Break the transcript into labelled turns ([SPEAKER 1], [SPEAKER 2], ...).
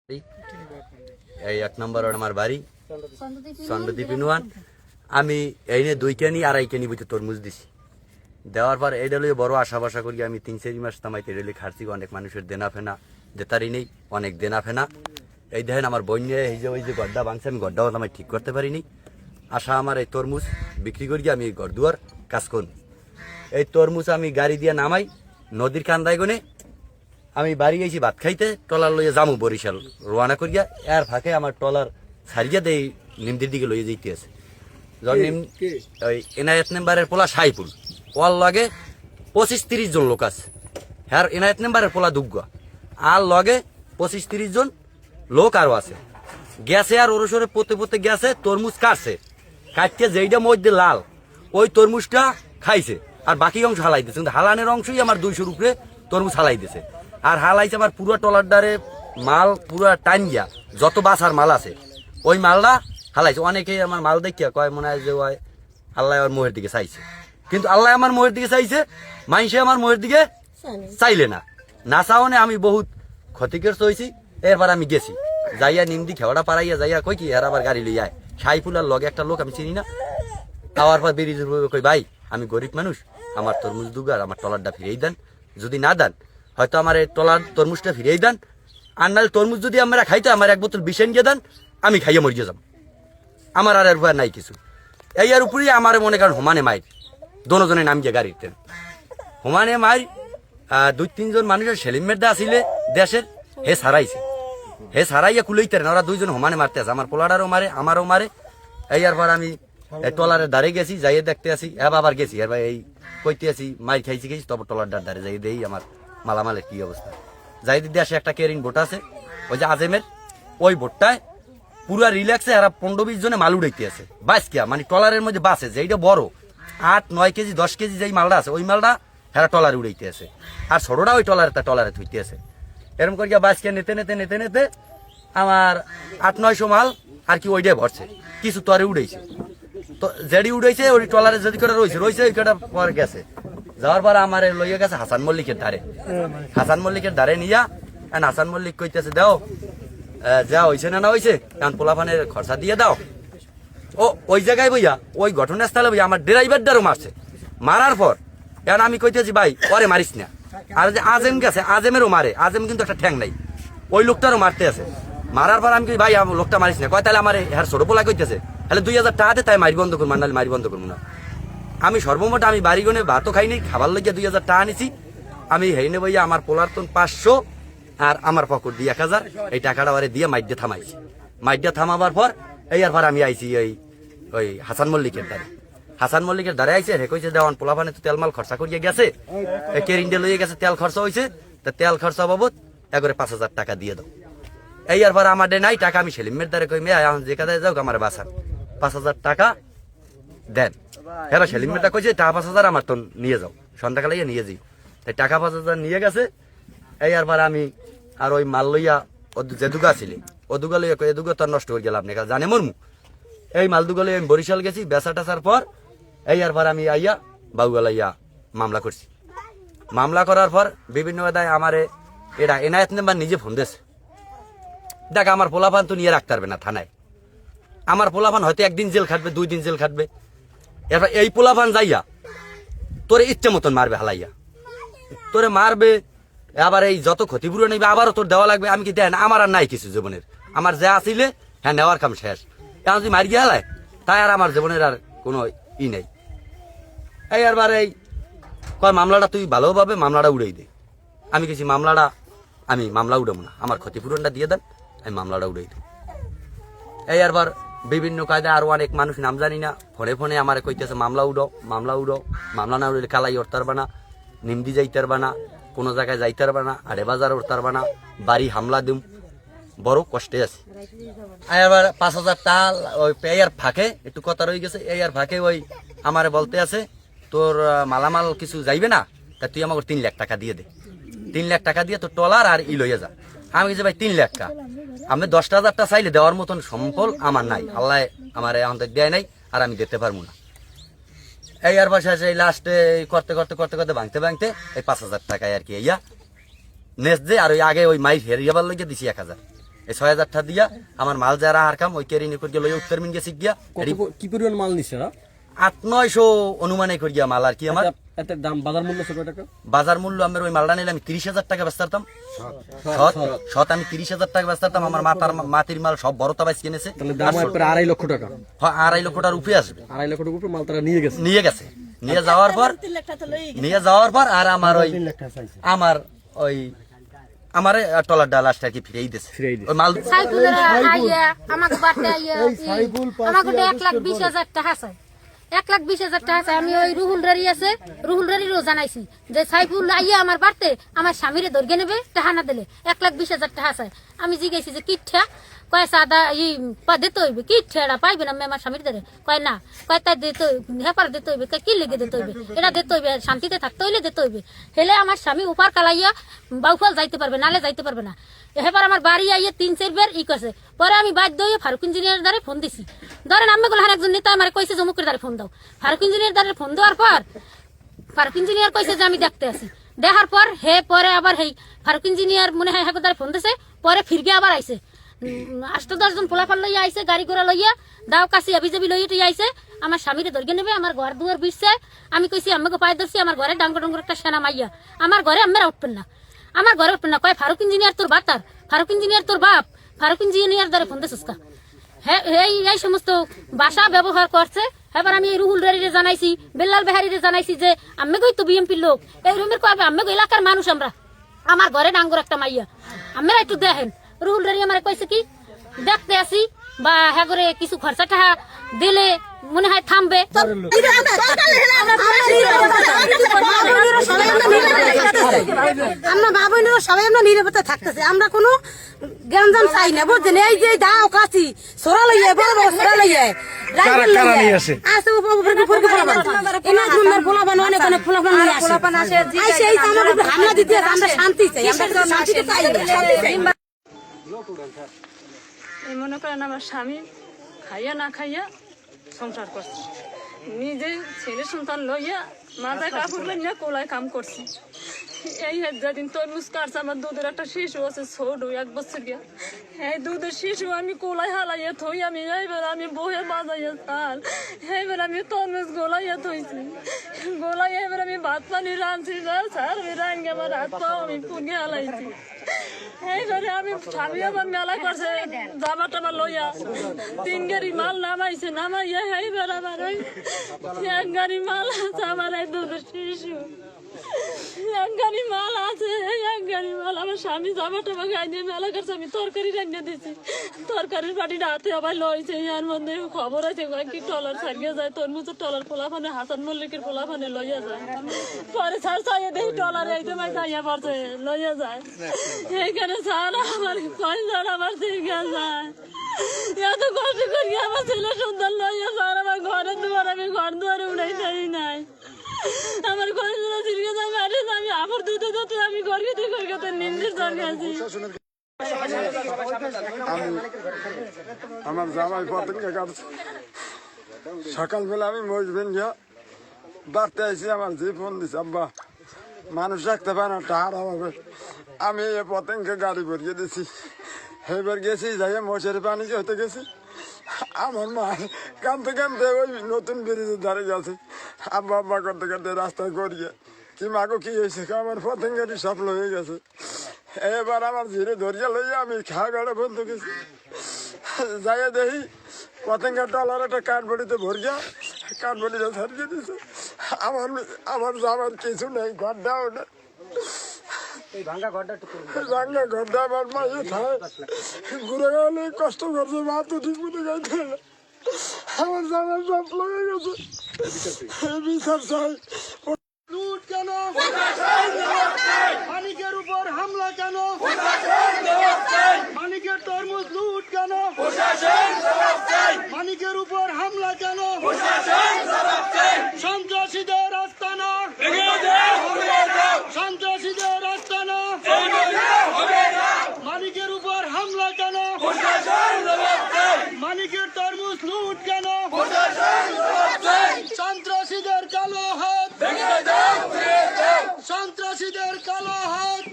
[SPEAKER 1] এই 1 নম্বর আমার বাড়ি চন্দ্রদ্বীপ ইউনিয়ন। আমি এই নিয়ে 2 কেনি 2.5 কেনি বুঝতে তরমুজ দিছি। দেওয়ার পর এইটা লইয়ে বড় আশা করি আমি 3-4 মাস তামাইতে রেলে খাচ্ছি। অনেক মানুষের দেনা ফেনা দেতারি নেই, অনেক দেনা ফেনা। এই দেখেন আমার বই নিয়ে এই যে গড্ডা ভাঙছে, আমি গড্ডাও আমি ঠিক করতে পারিনি। আশা আমার এই তরমুজ বিক্রি করি আমি ঘর দুয়ার কাজ করুন। এই তরমুজ আমি গাড়ি দিয়ে নামাই নদীর কান্দায় গনে আমি বাড়ি গেছি ভাত খাইতে, ট্রলার লইয়ে যামু বরিশাল রোয়ানা করিয়া। এর ফাঁকে আমার ট্রলার সারিয়া দেই নিমদির দিকে লইয়ে যেতে আছে। ওই এনায়েত মেম্বারের পোলা সাইফুল ওয়াল লগে 25-30 জন লোক আছে। হ্যাঁ এনায়েত মেম্বারের পোলা দুগ্গা আর লগে 25-30 জন লোক আরো আছে। গেছে আর ওরসরে পোতে গেছে, তরমুজ কাটছে, কাটতে যেইটা মধ্যে লাল ওই তরমুজটা খাইছে আর বাকি অংশ হালাই দিচ্ছে। কিন্তু হালানের অংশই আমার 200-র উপরে তরমুজ হালাই দিছে। আর হালাইছে আমার পুরো টলার দ্বারে মাল পুরো টাইম গিয়া যত বাসার মাল আছে ওই মালটা হালাইছে। অনেকেই আমার মাল দেখিয়া কয় মনে হয় যে ওই আল্লাহ আমার মোহের দিকে চাইছে, কিন্তু আল্লাহ আমার মোহের দিকে চাইছে, মাইসে আমার মোহের দিকে চাইলে না। না চাওনে আমি বহুত ক্ষতিগ্রস্ত হয়েছি। এরপর আমি গেছি যাইয়া নিমদি খেওয়াটা পাড়াইয়া যাইয়া কই কি এর আবার গাড়ি লইয়া আয়। সাইফুলার লগে একটা লোক আমি চিনি না। তাওয়ার পর বেরিয়ে কই ভাই আমি গরিব মানুষ, আমার তরমুজ দুগার আমার টলারটা ফিরিয়ে দেন। যদি না দেন হয়তো আমার এই টলার তরমুজটা ফিরিয়ে দেন, আর নাহলে তরমুজ যদি আমরা খাইতে আমার 1 বোতল বিষেন দিয়ে দেন, আমি খাইয়ে মরিয়ে যাব। আমার আর উপায় নাই কিছু। এই আর উপরেই আমার মনে করেন হোমানে মাইর দোনোজনে নাম গিয়ে গাড়িতে হোমানে মাইর 2-3 জন মানুষের সেলিমেরদা আসিলে দেশের হে সারাইয়া কুলইতে ওরা 2 জন হোমানে মারতে আছে। আমার পোলাটারও মারে আমারও মারে। এই আর পর আমি টলারের ধারে গেছি, যাইয়ে দেখতে আসি। আবার গেছি এবার এই কইতে আসি মাইর খাইছি তবে টলারটার ধারে যাই দেই আমার মালামালের কি অবস্থা। যাই দেশে একটা কেরিং বোট আছে ওই যে আজেমের, ওই বোটটায় পুরা রিল্যাক্সে এরা 15-20 জনে মাল উড়াইতে আছে। বাসকিয়া মানে টলারের মধ্যে বাসে যেইটা বড় 8-9 কেজি 10 কেজি যেই মালটা আছে ওই মালটা হেরা টলারে উড়াইতে আছে, আর ছোটটা ওই টলারে থুইতে আছে। এরকম করিয়া বাসকিয়া নেতে আমার 800-900 মাল আর কি ওইটাই ভরছে। কিছু তরে উড়াইছে, তো যেডি উড়াইছে ওই টলারে যদি করে রয়েছে ওই কটা পর গেছে। যাওয়ার পর আমার লইয়া গেছে হাসান মল্লিকের ধারে নিয়া। হাসান মল্লিক কইতেছে দাও যা হয়েছে না হয়েছে কারণ পোলাপানের খরচা দিয়ে দাও। ও ওই জায়গায় বইয়া ওই ঘটনাস্থলে বইয়া আমার ড্রাইভারটারও মারছে। মারার পর এখন আমি কইতেছি ভাই ওরে মারিস না। আর যে আজেম গেছে আজেমেরও মারে, আজেম কিন্তু একটা ঠ্যাং নাই, ওই লোকটারও মারতে আছে। মারার পর আমি কই ভাই লোকটা মারিস না। কয় তাহলে আমার হ্যাঁ ছোট পোলা কইতেছে তাহলে 2000 টাকাতে তাই মারি বন্ধ করবো, নাহলে মারি বন্ধ করবো না। আমি সর্বমোট আমি বাড়ি গনে ভাতও খাইনি, খাবার লাগিয়ে 2000 টাকা আনিছি। আমি হেইনে বইয়া আমার পোলার তো 500 আর আমার পকেট দিয়ে 1000 এই টাকাটা ওরে দিয়ে মাইডে থামাইছি। মাইডে থামাবার পর এই আর পর আমি আইছি ওই হাসান মল্লিকের দ্বারে আইছে। হে কইছে দেওয়ান পোলাপানে তো তেল মাল খরচা করিয়ে গেছে, কেরিন্ডে লইয়ে গেছে, তেল খরচা হয়েছে, তা তেল খরচা বাবদ একবারে 5000 টাকা দিয়ে দাও। এই আর পর আমার নাই টাকা। আমি সেলিমের দ্বারে কই মেয়ে যে কাদায় যাও আমার বাসার 5000 টাকা দেন। হ্যাঁ সেলিমেরটা কইছে টাকা 5000 আমার তো নিয়ে যাও, সন্ধ্যাকালে নিয়ে যাই। তাই টাকা 5000 নিয়ে গেছে। এই আর পর আমি আর ওই মাল লইয়া যে দুগা ছিলে ও দুগা লইয়া কই দুগা তো নষ্ট হয়ে গেল আপনি জানে মরমু। এই মাল দুগা লইয়া আমি বরিশাল গেছি বেচা টাচার পর। এই আর পর আমি আইয়া বাউগালাইয়া মামলা করছি। মামলা করার পর বিভিন্ন বেদায় আমারে এটা এনায়েত মেম্বার নিজে ফোন দিয়েছে, দেখ আমার পোলাপান তো নিয়ে রাখতে পারবে না থানায়। আমার পোলাপান হয়তো 1 দিন জেল খাটবে 2 দিন জেল খাটবে। এরপর এই পোলাপান যাইয়া তোরে ইচ্ছে মতন মারবে, হালাইয়া তোরে মারবে। আবার এই যত ক্ষতিপূরণ নেবে আবারও তোর দেওয়া লাগবে। আমি কি দেন আমার আর নাই কিছু জীবনের, আমার যা আসিলে হ্যাঁ নেওয়ার কাম শেষ। এখন যদি মারি গিয়ে হালায় তাই আর আমার জীবনের আর কোনো ই নেই। এই আরবার এই কয় মামলাটা তুই ভালোভাবে মামলাটা উড়াই দে। আমি কিছু আমি মামলা উড়াবো না, আমার ক্ষতিপূরণটা দিয়ে দেন, আমি মামলাটা উড়াই দেব। এই আরবার বিভিন্ন কায়দায় আরো অনেক মানুষ নাম জানি না ফোনে আমার কইতেছে মামলা উড়ো। মামলা না উড়লে কালাই উঠতে পারবা না, নিমদি যাইতে পারবা না, কোনো জায়গায় যাইতে পারবা না, আড়ে বাজার উঠতে পারবা না, বাড়ি হামলা দিম, বড় কষ্টে আছে। এবার 5000 টাকা ওই পেয়ার ফাঁকে একটু কথা রয়ে গেছে। এই আর ফাঁকে ওই আমারে বলতে আছে তোর মালামাল কিছু যাইবে না, তা তুই আমাকে 3 লাখ টাকা দিয়ে দে। 3 লাখ টাকা দিয়ে তোর টলার আর লইয়া যা। আমি কিছু ভাই 3 লাখ টাকা আমি 10,000 টাকা চাইলে দেওয়ার মতন সম্বল আমার নাই, আল্লাহ আমার এখন দেয় নাই আর আমি দিতে পারবো না। এই আর পাশে এই লাস্টে করতে ভাঙতে এই 5000 টাকায় আর কি ইয়া নেস দে। আর ওই আগে ওই মাই ফেরিয়াবার লইয়া দিছি 1000। এই 6,000 টাকা দিয়া আমার মাল যারা আর কাম ওই কেরিনি করিয়া লইয়া উত্তর মিন গেছি গিয়া
[SPEAKER 2] কি পরিমাণ মাল নিছে না
[SPEAKER 1] 800-900 অনুমানে করিয়া মাল আর কি আমার
[SPEAKER 2] এত দাম বাজার মূল্য কত টাকা
[SPEAKER 1] বাজার মূল্য আমার ওই মালটা নিলে আমি 30,000 টাকা বেচতাম শত আমি 30,000 টাকা বেচতাম আমার মাটির মাল সব বড়তা বাইস কিনেছে
[SPEAKER 2] তাহলে দাম প্রায় 2.5 লক্ষ টাকা
[SPEAKER 1] হ্যাঁ 2.5 লক্ষ টাকার উপরে আসবে
[SPEAKER 2] 2.5 লক্ষ টাকার উপরে মাল তারা নিয়ে গেছে
[SPEAKER 1] নিয়ে যাওয়ার পর আর আমার ওই আমার ওই আমারে টলার ডাল আসটা কি ফিরেই দিছে ওই মাল
[SPEAKER 3] সাইফুলের আইয়া আমাকে বাটে আইয়া আমাকে 1,20,000 টাকা চাই 1,20,000 টাকা চাই আমি ওই রুহুল রারি আছে রুহুল রারিরও জানাইছি যে সাইফুল আইয়া আমার বাড়তে আমার স্বামীরে ধরে নেবে টাকা না দিলে 1,20,000 টাকা চাই আমি জিজ্ঞাসি যে কিঠা কয় সাদা ই দিতে হইবে কিঠাটা পাইবে না আমার স্বামীর ধরে কয় না কয় তাই দিতে হেপার দিতে হইবে কি লেগে দিতে হইবে এটা দিতে হইবে শান্তিতে থাকতে হইলে দিতে হইবে হেলে আমার স্বামী উপার কালাইয়া বাউফল যাইতে পারবে নালে যাইতে পারবে না এবার আমার বাড়ি আইয়া 3-4 বার ই কছে পরে আমি বাধ্য হয়ে ফারুক ইঞ্জিনিয়ার দ্বারে ফোন দিছি ধরেন আমি বললাম একজন নেতা আমার কইছে জমুকের দ্বারে ফোন দাও ফারুক ইঞ্জিনিয়ার দ্বারে ফোন দেওয়ার পর ফারুক ইঞ্জিনিয়ার কইছে যে আমি দেখতে আসি দেখার পর হে পরে আবার হেই ফারুক ইঞ্জিনিয়ার মনে হয় হ্যাঁ দ্বারে ফোন দিছে পরে ফিরগে আবার আইছে 8-10 জন পোলাপাল লইয়া আইছে গাড়ি ঘোড়া লইয়া দাও কাশি আবিজাবি লইয়া আইছে আমার স্বামীরে ধরে নেবে আমার ঘর দুয়ার বিছছে আমি কইছি আমাকে পায়ে ধরছি আমার ঘরে ডাঙ্গর ডাঙ্গর একটা সেনা মাইয়া আমার ঘরে আমরা উঠবেন না আমার ঘরে উঠবেন না কয় ফারুক ইঞ্জিনিয়ার তোর বাতার ফারুক ইঞ্জিনিয়ার তোর বাপ ফারুক ইঞ্জিনিয়ার দ্বারা ফোন দিছিস কা হ্যাঁ এই সমস্ত ভাষা ব্যবহার করছে এবার আমি রুহুল রারিরে জানাইছি বেল্লাল বেহারিরে জানাইছি যে আমি কই তো বিএমপির লোক এই রুমের কয় আমি এলাকার মানুষ আমরা আমার ঘরে ডাঙ্গর একটা মাইয়া আমরা একটু দেখেন রুহুল রারি আমার কইছে কি দেখতে আসি বা হ্যাঁ করে কিছু খরচা টাকা দিলে মনে হয় থামবে
[SPEAKER 4] আমরা মা বোনেরা সবাই আমরা নিরাপত্তা থাকতেছে আমরা কোনো জ্ঞানজাম চাই না বুঝছেন এই যে দাও কাছি সোরা লইয়া বড় বড় সোরা লইয়া হামলা দিতে আমরা শান্তি চাই
[SPEAKER 5] এই মনে করেন আমার স্বামী খাইয়া না খাইয়া সংসার করছে নিজে ছেলে সন্তান লইয়া মাথায় কাপড় লইয়া কোলায় কাম করছে এই যেদিন তরমুজ কাটছে আমার দুধের একটা শিশু আছে ছোট 1 বছর গিয়া এই দুধের শিশু আমি কোলায় হালাইয়া থই আমি এইবার আমি বহে বাজাইয়া চাল এইবার আমি তরমুজ গোলাইয়া থইছি গোলাই এবার আমি ভাত পানি রাঁধছি স্যার আমি রাঙ্গে আমার হাত পাও আমি পুড়িয়ে হালাইছি এইবারে আমি স্বামী আবার মেলা করছে জামা টামা লইয়া 3 গাড়ি মাল নামাইয়া এইবার আমার ওই 1 গাড়ি মাল আছে আমার এই দুধের শিশু 1 গাড়ি মাল আছে 1 গাড়ি মাল আমার স্বামী জামা টামা গাই দিয়ে মেলা করছে আমি তরকারি রান্না দিছি তরকারির বাটিটা হাতে আবার লইছে এর মধ্যে খবর আছে কি টলার ছাড়িয়ে যায় তরমুজের টলার পোলাফানে হাসান মল্লিকের পোলাফানে লইয়া যায় পরে ছাড় চাইয়ে দেখি টলার এই তোমায় চাইয়া পড়ছে লইয়া যায় এইখানে ছাড় আমার কয় ছাড় আমার দিকে যায় এত কষ্ট করি আমার ছেলে সুন্দর লইয়া ছাড় আমার ঘরের দুয়ার আমি ঘর দুয়ারে উড়াই চাই নাই আমার ঘরে চিরকে যায় মারে আমি আবার দুধে দুধে আমি ঘরকে নিন্দে দরকার আছি
[SPEAKER 6] আমার জামাই পতঙ্গে কাটছে সকালবেলা আমি মজবেন গিয়া বাড়তে আইসি আমার যে ফোন দিছে আব্বা মানুষ রাখতে পারে না টাহার হবে আমি এ পতঙ্গে গাড়ি ভরিয়ে দিছি এবার গেছি যাই মশের পানি হতে গেছি আমার মা কানতে কানতে ওই নতুন ব্রিজের ধারে গেছে আব্বা আব্বা করতে করতে রাস্তায় গড়িয়ে কি মাগো কি হয়েছে আমার পতঙ্গেরই সফল হয়ে গেছে এবার আমার ধীরে ধরিয়া লইয়া আমি খা গাড়ে বলতে গেছি যাইয়া দেখি পতঙ্গের টলার একটা কাঠবড়িতে ভরিয়া কাঠবড়িটা ছাড়িয়ে দিছে আমার যাবার কিছু নেই ঘরটাও না ভাঙ্গা ঘরটা আমার মাইয়ে খায় ঘুরে গেলে কষ্ট করছে মা তো ঠিক মতো গাইতে আমার জামার সব লয়ে গেছে বিচার চাই লুট কেন মানিকের উপর হামলা কেন মানিকের তরমুজ লুট কেন মানিকের উপর হামলা কেন সন্ত্রাসীদের আস্তানা সন্ত্রাসীদের আস্তানা মানিকের উপর হামলা কেন মানিকের তরমুজ লুট কেন সন্ত্রাসীদের কালো হাত সন্ত্রাসীদের কালো হাত